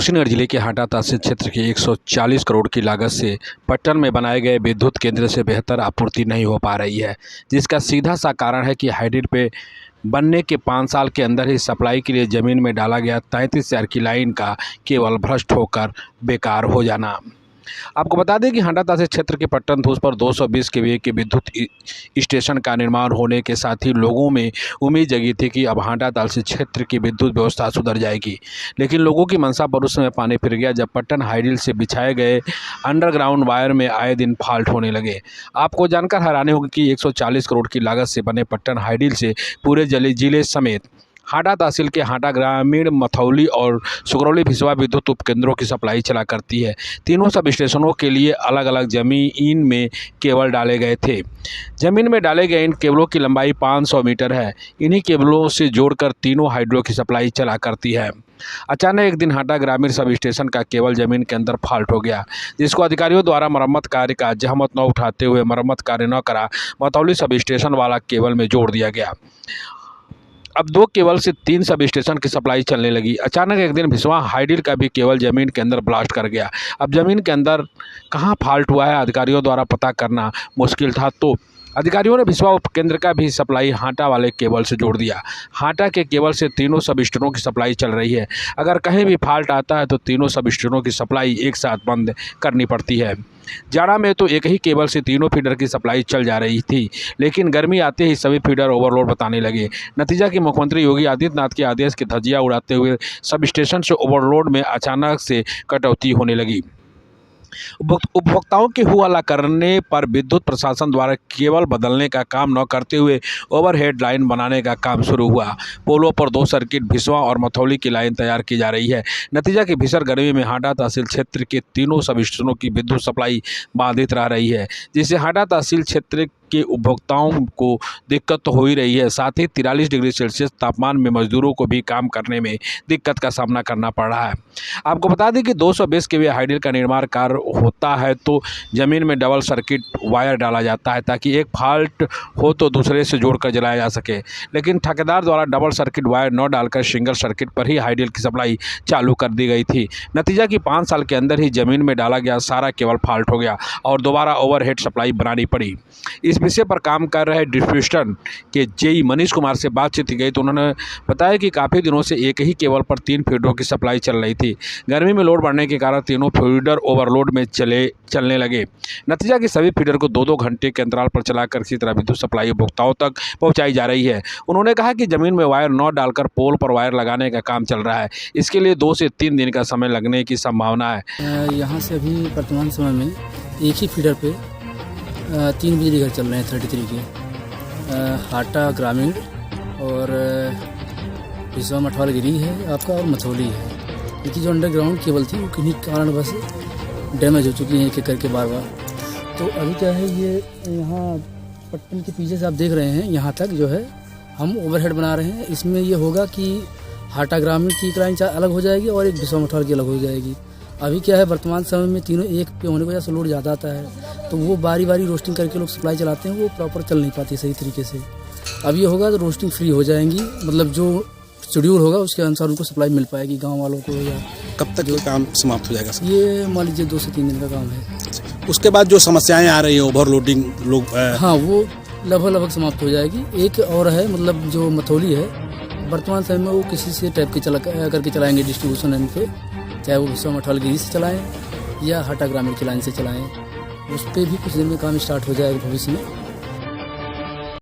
कुशीनगर जिले के हाटा तहसील क्षेत्र के 140 करोड़ की लागत से पट्टन में बनाए गए विद्युत केंद्र से बेहतर आपूर्ति नहीं हो पा रही है, जिसका सीधा सा कारण है कि हाइड्रिड पे बनने के 5 साल के अंदर ही सप्लाई के लिए ज़मीन में डाला गया 33,000 की लाइन का केवल भ्रष्ट होकर बेकार हो जाना। आपको बता दें कि हाटा तहसील क्षेत्र के पट्टन धूस पर 220 केवीए के विद्युत स्टेशन का निर्माण होने के साथ ही लोगों में उम्मीद जगी थी कि अब हाटा तहसील क्षेत्र की विद्युत व्यवस्था सुधर जाएगी। लेकिन लोगों की मंशा पर उस समय पानी फिर गया जब पट्टन हाइडिल से बिछाए गए अंडरग्राउंड वायर में आए दिन फॉल्ट होने लगे। आपको जानकर हैरानी होगी कि 140 करोड़ की लागत से बने पट्टन हाइडिल से पूरे जिले समेत हाटा तहसील के हाटा ग्रामीण, मथौली और सुगरौली भिसवा विद्युत उपकेंद्रों की सप्लाई चला करती है। तीनों सब स्टेशनों के लिए अलग अलग जमीन में केबल डाले गए थे। जमीन में डाले गए इन केबलों की लंबाई 500 मीटर है। इन्हीं केबलों से जोड़कर तीनों हाइड्रो की सप्लाई चला करती है। अचानक एक दिन हाटा ग्रामीण सब स्टेशन का केबल जमीन के अंदर फॉल्ट हो गया, जिसको अधिकारियों द्वारा मरम्मत कार्य का जहमत न उठाते हुए मरम्मत कार्य न करा मथौली सब स्टेशन वाला केबल में जोड़ दिया गया। अब 2 केबल से 3 सब स्टेशन की सप्लाई चलने लगी। अचानक एक दिन भिसवा हाइडिल का भी केबल जमीन के अंदर ब्लास्ट कर गया। अब जमीन के अंदर कहाँ फॉल्ट हुआ है अधिकारियों द्वारा पता करना मुश्किल था, तो अधिकारियों ने भिसवा उपकेंद्र का भी सप्लाई हाटा वाले केबल से जोड़ दिया। हाटा के केबल से तीनों सब स्टेशनों की सप्लाई चल रही है। अगर कहीं भी फॉल्ट आता है तो तीनों सब स्टेशनों की सप्लाई एक साथ बंद करनी पड़ती है। जाड़ा में तो एक ही केबल से तीनों फीडर की सप्लाई चल जा रही थी, लेकिन गर्मी आते ही सभी फीडर ओवरलोड बताने लगे। नतीजा कि मुख्यमंत्री योगी आदित्यनाथ के आदेश की धज्जियां उड़ाते हुए सब स्टेशन से ओवरलोड में अचानक से कटौती होने लगी। उपभोक्ताओं के हुआला करने पर विद्युत प्रशासन द्वारा केबल बदलने का काम न करते हुए ओवरहेड लाइन बनाने का काम शुरू हुआ। पोलों पर 2 सर्किट भिसवा और मथौली की लाइन तैयार की जा रही है। नतीजा कि भीषण गर्मी में हाटा तहसील क्षेत्र के तीनों सब स्टेशनों की विद्युत सप्लाई बाधित रह रही है, जिससे हाटा तहसील क्षेत्र के उपभोक्ताओं को दिक्कत तो हो ही रही है, साथ ही 43 डिग्री सेल्सियस तापमान में मजदूरों को भी काम करने में दिक्कत का सामना करना पड़ रहा है। आपको बता दें कि 220 केवी हाइडिल का निर्माण कार्य होता है तो ज़मीन में डबल सर्किट वायर डाला जाता है ताकि एक फॉल्ट हो तो दूसरे से जोड़कर जलाया जा सके, लेकिन ठेकेदार द्वारा डबल सर्किट वायर न डालकर सिंगल सर्किट पर ही हाइडिल की सप्लाई चालू कर दी गई थी। नतीजा कि 5 साल के अंदर ही ज़मीन में डाला गया सारा केबल फॉल्ट हो गया और दोबारा ओवरहेड सप्लाई बनानी पड़ी। इस विषय पर काम कर रहे डिस्ट्रीब्यूशन के जेई मनीष कुमार से बातचीत की गई तो उन्होंने बताया कि काफ़ी दिनों से एक ही केबल पर 3 फीडरों की सप्लाई चल रही थी। गर्मी में लोड बढ़ने के कारण तीनों फीडर ओवरलोड में चलने लगे। नतीजा कि सभी फीडर को 2-2 घंटे के अंतराल पर चलाकर इसी तरह विद्युत सप्लाई उपभोक्ताओं तक पहुंचाई जा रही है। उन्होंने कहा कि ज़मीन में वायर न डालकर पोल पर वायर लगाने का काम चल रहा है। इसके लिए 2 से 3 दिन का समय लगने की संभावना है। यहाँ से अभी वर्तमान समय में एक ही फीडर पे 3 बिजली घर चल रहे हैं 33 के। हाटा ग्रामीण और भिसवा मठवालगिरी है आपका और मथौली है। लेकिन जो अंडरग्राउंड केबल थी वो किन्हीं कारणवश डैमेज हो चुकी है एक एक करके बार। तो अभी क्या है, ये यहाँ पट्टन के पीछे से आप देख रहे हैं यहाँ तक जो है हम ओवरहेड बना रहे हैं। इसमें ये होगा कि हाटा ग्रामीण की लाइन अलग हो जाएगी और एक भिसवा मठवाल की अलग हो जाएगी। अभी क्या है, वर्तमान समय में तीनों एक पे होने की वजह से लोड ज़्यादा आता है तो वो बारी बारी रोस्टिंग करके लोग सप्लाई चलाते हैं, वो प्रॉपर चल नहीं पाती सही तरीके से। अब ये होगा तो रोस्टिंग फ्री हो जाएंगी, मतलब जो शेड्यूल होगा उसके अनुसार उनको सप्लाई मिल पाएगी गांव वालों को। या कब तक ये काम समाप्त हो जाएगा सर? ये मान लीजिए 2 से 3 दिन का काम है। उसके बाद जो समस्याएं आ रही है ओवरलोडिंग लोग हाँ, वो लगभग समाप्त हो जाएगी। एक और है, मतलब जो मथौली है वर्तमान समय में वो किसी से टाइप के करके चलाएंगे डिस्ट्रीब्यूशन लाइन पे, चाहे वो भिसवा मठवालगिरी से चलाएँ या हाटा ग्रामीण की लाइन से चलाएँ। उस पर भी कुछ दिन में काम स्टार्ट हो जाएगा भविष्य में।